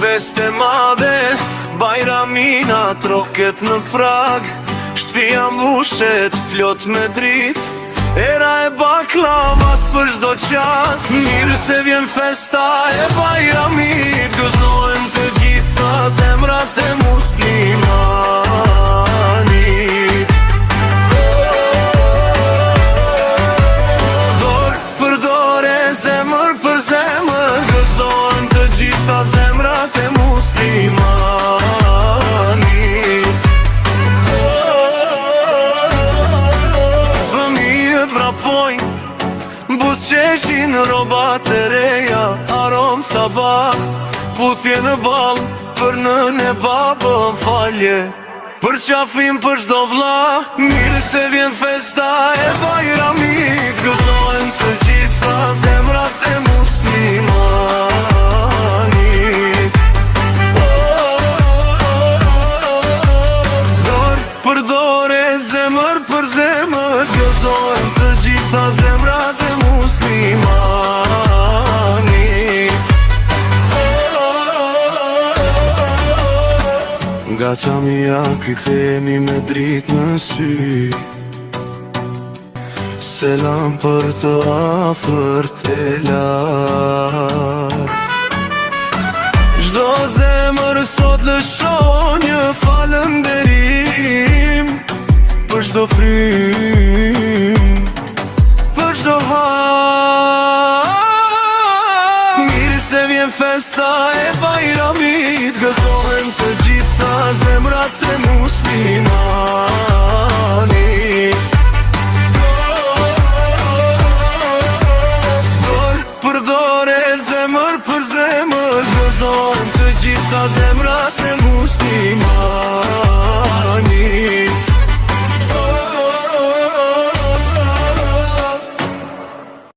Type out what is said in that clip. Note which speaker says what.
Speaker 1: fest e madhe, bajramina troket në prag, shtëpia mbushet plot me drit, era e baklavas për çdo qas. Mirë se vjen festa e bajramit, gëzohen të gjitha zemrat e muslimanit. Dor për dore, zemër për zemër, gëzohen të gjitha zemrat e muslimanit. Fëmijët vrapojnë, buzëqeshin robat e reja, arom sabah, puthje në ball, për nën e babën falje, për qafim për çdo vlla. Mirë se vjen festa e bajramit, gëzohen të gjitha zemrat e muslimanit. Dor për dore, zemër për zemër, gëzohen të gjitha zemrat e muslimanit. Nga qamia kithemi me drit në sy, selam për të afërt e larg. Çdo zemër sot lëshon një falënderim, për çdo frym, për çdo hap. Mirë se vjen festa e bajramit, gëzohen të gjitha zemrat e muslimanit. Dor për dore, zemër për zemër, gëzohen të gjitha zemrat e muslimanit.